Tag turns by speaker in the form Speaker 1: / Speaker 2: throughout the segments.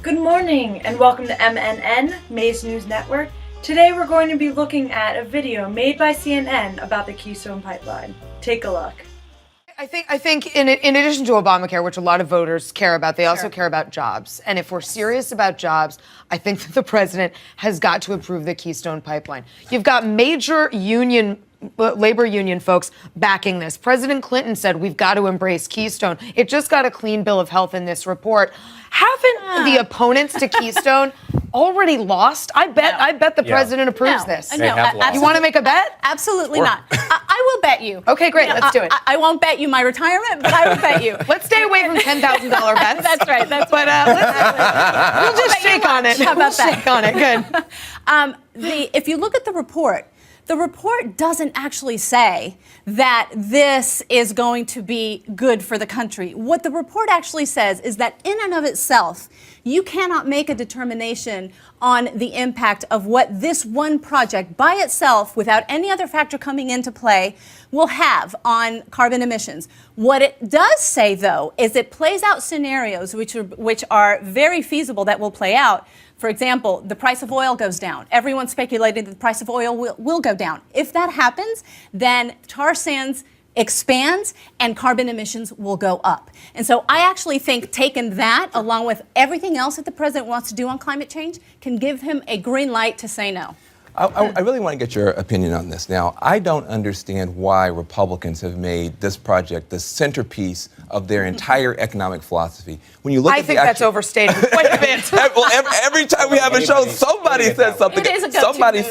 Speaker 1: Good morning and welcome to MNN, Maze News Network. Today we're going to be looking at a video made by CNN about the Keystone Pipeline. Take a look.
Speaker 2: I think in addition to Obamacare, which a lot of voters care about, they also care about jobs. And if we're serious about jobs, I think that the president has got to approve the Keystone Pipeline. You've got major labor union folks backing this. President Clinton said we've got to embrace Keystone. It just got a clean bill of health in this report. Haven't the opponents to Keystone already lost? I bet the president approves this.
Speaker 3: No,
Speaker 2: you want to make a bet?
Speaker 3: Absolutely not. I will bet you.
Speaker 2: Okay, great. Let's do it.
Speaker 3: I won't bet you my retirement, but I will bet you.
Speaker 2: Let's stay away from $10,000 bets.
Speaker 3: That's right.
Speaker 2: We'll just shake on it.
Speaker 3: How about that?
Speaker 2: Shake on it. Good.
Speaker 3: If you look at the report doesn't actually say that this is going to be good for the country. What the report actually says is that in and of itself, you cannot make a determination on the impact of what this one project by itself, without any other factor coming into play, will have on carbon emissions. What it does say, though, is it plays out scenarios which are very feasible that will play out. For example, the price of oil goes down. Everyone's speculating that the price of oil will go down. If that happens, then tar sands expands and carbon emissions will go up. And so I actually think taking that along with everything else that the president wants to do on climate change can give him a green light to say no.
Speaker 4: I really want to get your opinion on this. Now, I don't understand why Republicans have made this project the centerpiece of their entire economic philosophy. When you look at
Speaker 2: that's overstated quite a bit.
Speaker 4: Well, every time we have a show, somebody says something. Somebody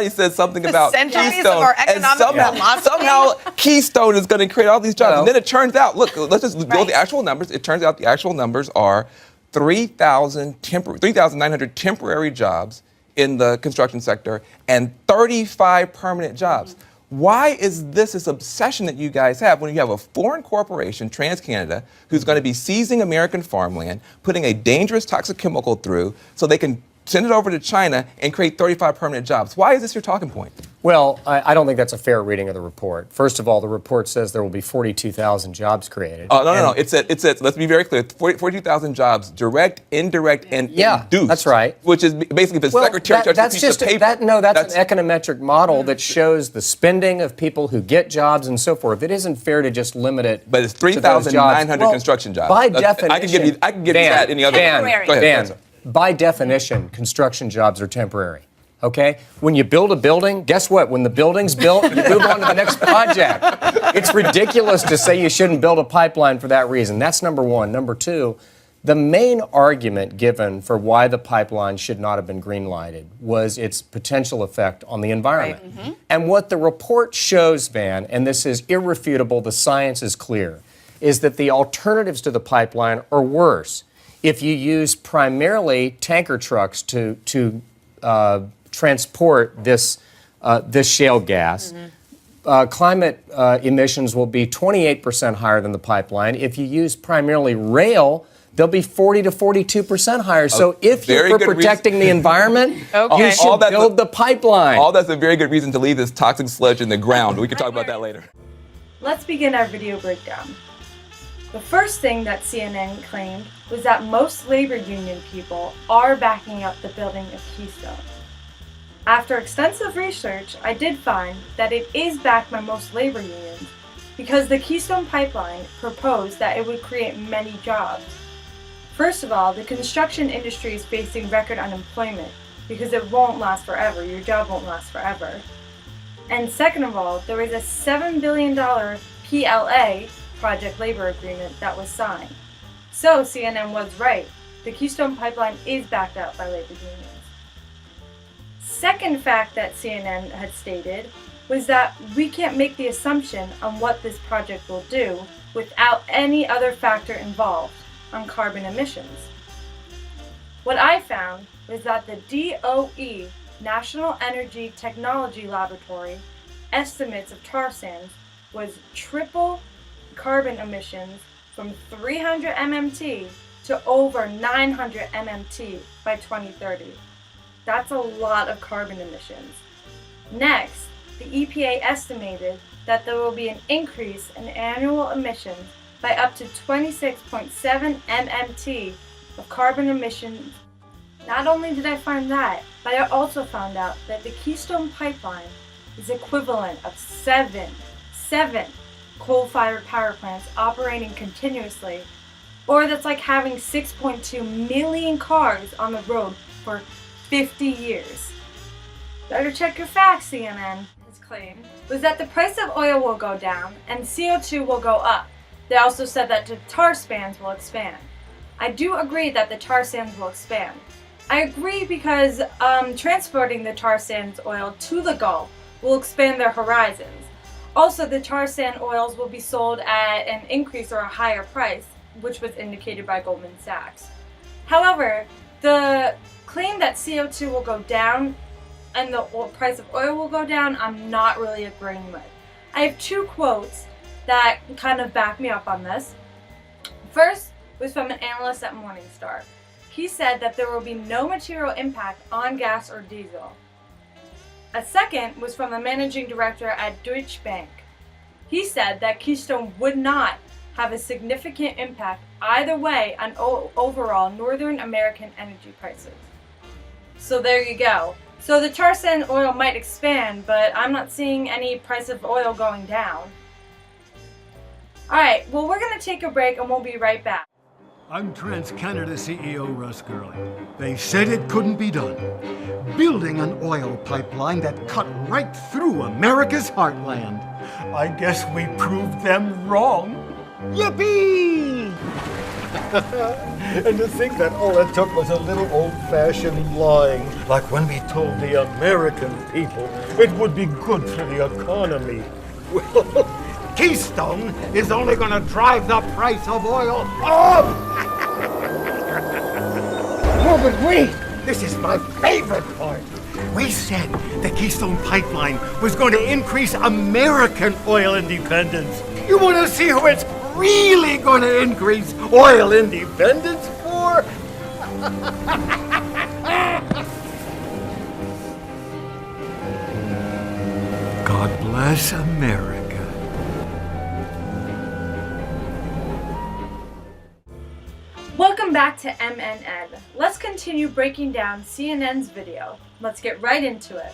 Speaker 4: says something about Keystone, and somehow Keystone is going to create all these jobs. And then it turns out, look, let's just go with the actual numbers. It turns out the actual numbers are 3,900 temporary jobs in the construction sector and 35 permanent jobs. Why is this obsession that you guys have when you have a foreign corporation, TransCanada, who's going to be seizing American farmland, putting a dangerous toxic chemical through so they can send it over to China and create 35 permanent jobs? Why is this your talking point?
Speaker 5: Well, I don't think that's a fair reading of the report. First of all, the report says there will be 42,000 jobs created.
Speaker 4: Oh, no. It says, let's be very clear, 42,000 jobs, direct, indirect, and induced.
Speaker 5: That's right.
Speaker 4: Which is basically the secretary touches a piece of paper.
Speaker 5: That's an econometric model that shows the spending of people who get jobs and so forth. It isn't fair to just limit it.
Speaker 4: But it's 3,900 construction jobs.
Speaker 5: By definition,
Speaker 4: I can give you that in the other.
Speaker 3: Temporary.
Speaker 4: Go ahead.
Speaker 5: Dan, by definition, construction jobs are temporary. Okay? When you build a building, guess what? When the building's built, you move on to the next project. It's ridiculous to say you shouldn't build a pipeline for that reason. That's number one. Number two, the main argument given for why the pipeline should not have been green-lighted was its potential effect on the environment. Right. Mm-hmm. And what the report shows, Van, and this is irrefutable, the science is clear, is that the alternatives to the pipeline are worse. If you use primarily tanker trucks to transport this shale gas, climate emissions will be 28% higher than the pipeline. If you use primarily rail, they'll be 40 to 42% higher. So if you're protecting the environment, you should build the pipeline.
Speaker 4: All that's a very good reason to leave this toxic sludge in the ground. We can talk about that later.
Speaker 1: Let's begin our video breakdown. The first thing that CNN claimed was that most labor union people are backing up the building of Keystone. After extensive research, I did find that it is backed by most labor unions because the Keystone Pipeline proposed that it would create many jobs. First of all, the construction industry is facing record unemployment because it won't last forever. Your job won't last forever. And second of all, there was a $7 billion PLA, project labor agreement, that was signed. So CNN was right. The Keystone Pipeline is backed up by labor unions. Second fact that CNN had stated was that we can't make the assumption on what this project will do without any other factor involved on carbon emissions. What I found was that the DOE, National Energy Technology Laboratory, estimates of tar sands was triple carbon emissions from 300 MMT to over 900 MMT by 2030. That's a lot of carbon emissions. Next, the EPA estimated that there will be an increase in annual emissions by up to 26.7 MMT of carbon emissions. Not only did I find that, but I also found out that the Keystone Pipeline is equivalent of seven coal-fired power plants operating continuously, or that's like having 6.2 million cars on the road for 50 years. Better check your facts, CNN. His claim was that the price of oil will go down and CO2 will go up. They also said that the tar sands will expand. I do agree that the tar sands will expand. I agree because transporting the tar sands oil to the Gulf will expand their horizons. Also, the tar sand oils will be sold at an increase or a higher price, which was indicated by Goldman Sachs. However, the claim that CO2 will go down and the price of oil will go down, I'm not really agreeing with. I have two quotes that kind of back me up on this. First was from an analyst at Morningstar. He said that there will be no material impact on gas or diesel. A second was from the managing director at Deutsche Bank. He said that Keystone would not have a significant impact either way on overall Northern American energy prices. So there you go. So the tar sand oil might expand, but I'm not seeing any price of oil going down. Alright, well, we're going to take a break and we'll be right back.
Speaker 6: I'm TransCanada CEO Russ Gurley. They said it couldn't be done. Building an oil pipeline that cut right through America's heartland. I guess we proved them wrong. Yippee! And to think that all it took was a little old-fashioned lying, like when we told the American people it would be good for the economy. Well, Keystone is only going to drive the price of oil up! Oh, but wait! This is my favorite part. We said the Keystone Pipeline was going to increase American oil independence. You want to see who it's really going to increase oil independence for? God bless America.
Speaker 1: Welcome back to MNN. Let's continue breaking down CNN's video. Let's get right into it.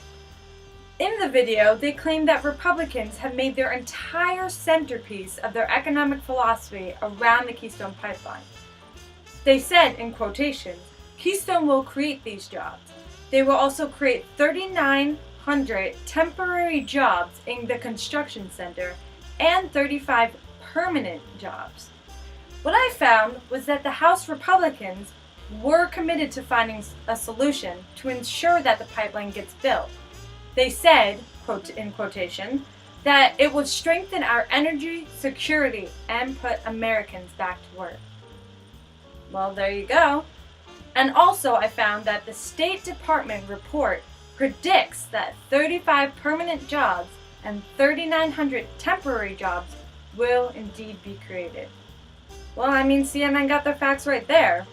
Speaker 1: In the video, they claim that Republicans have made their entire centerpiece of their economic philosophy around the Keystone Pipeline. They said, in quotations, Keystone will create these jobs. They will also create 3,900 temporary jobs in the construction center and 35 permanent jobs. What I found was that the House Republicans were committed to finding a solution to ensure that the pipeline gets built. They said, quote in quotation, that it would strengthen our energy security and put Americans back to work. Well, there you go. And also I found that the State Department report predicts that 35 permanent jobs and 3,900 temporary jobs will indeed be created. Well, I mean, CNN got their facts right there.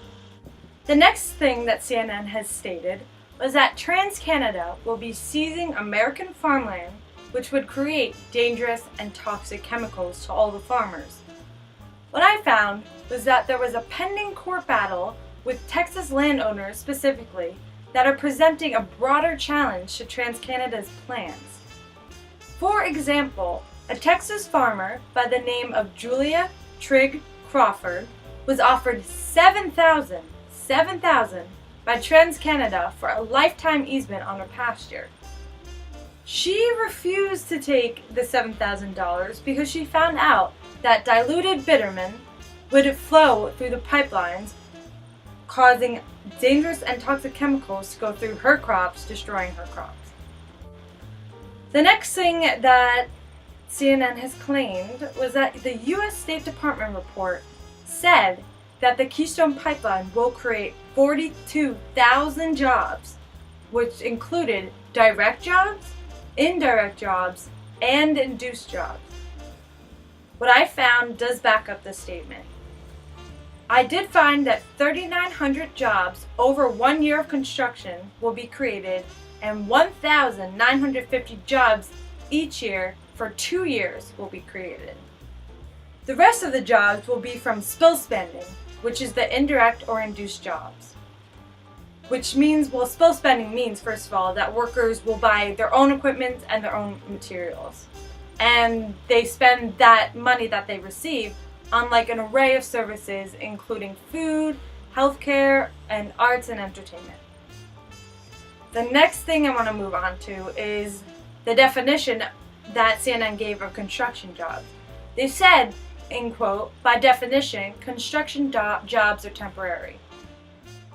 Speaker 1: The next thing that CNN has stated was that TransCanada will be seizing American farmland, which would create dangerous and toxic chemicals to all the farmers. What I found was that there was a pending court battle with Texas landowners specifically that are presenting a broader challenge to TransCanada's plans. For example, a Texas farmer by the name of Julia Trigg Crawford was offered $7,000 by TransCanada for a lifetime easement on her pasture. She refused to take the $7,000 because she found out that diluted bitumen would flow through the pipelines, causing dangerous and toxic chemicals to go through her crops, destroying her crops. The next thing that CNN has claimed was that the U.S. State Department report said that the Keystone Pipeline will create 42,000 jobs, which included direct jobs, indirect jobs, and induced jobs. What I found does back up this statement. I did find that 3,900 jobs over 1 year of construction will be created and 1,950 jobs each year for 2 years will be created. The rest of the jobs will be from spill spending, which is the indirect or induced jobs. Which means, well, spill spending means, first of all, that workers will buy their own equipment and their own materials. And they spend that money that they receive on like an array of services, including food, healthcare, and arts and entertainment. The next thing I want to move on to is the definition that CNN gave of construction jobs. They said, in quote, by definition, construction jobs are temporary.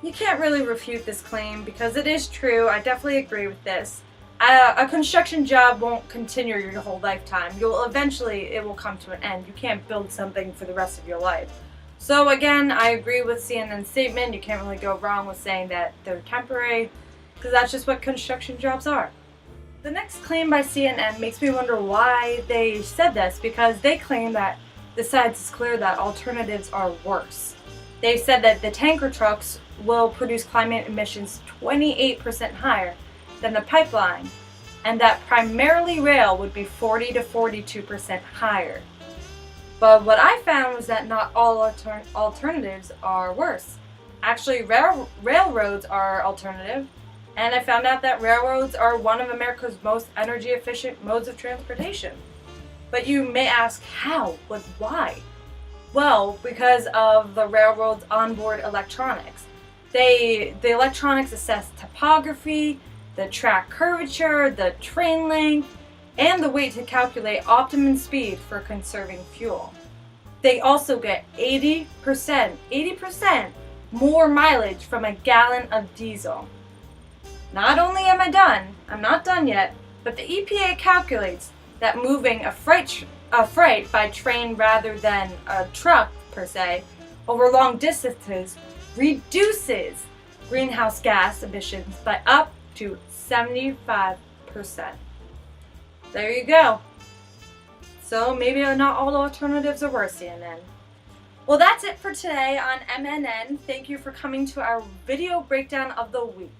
Speaker 1: You can't really refute this claim because it is true. I definitely agree with this. A construction job won't continue your whole lifetime. It will come to an end. You can't build something for the rest of your life. So again, I agree with CNN's statement. You can't really go wrong with saying that they're temporary, because that's just what construction jobs are. The next claim by CNN makes me wonder why they said this, because they claim that the science is clear that alternatives are worse. They've said that the tanker trucks will produce climate emissions 28% higher than the pipeline, and that primarily rail would be 40 to 42% higher. But what I found was that not all alternatives are worse. Actually, railroads are alternative, and I found out that railroads are one of America's most energy efficient modes of transportation. But you may ask, how? But why? Well, because of the railroad's onboard electronics. The electronics assess topography, the track curvature, the train length, and the weight to calculate optimum speed for conserving fuel. They also get 80% more mileage from a gallon of diesel. Not only am I done, I'm not done yet, but the EPA calculates that moving a freight by train rather than a truck per se over long distances reduces greenhouse gas emissions by up to 75%. There you go. So maybe not all alternatives are worse, CNN. Well, that's it for today on MNN. Thank you for coming to our video breakdown of the week.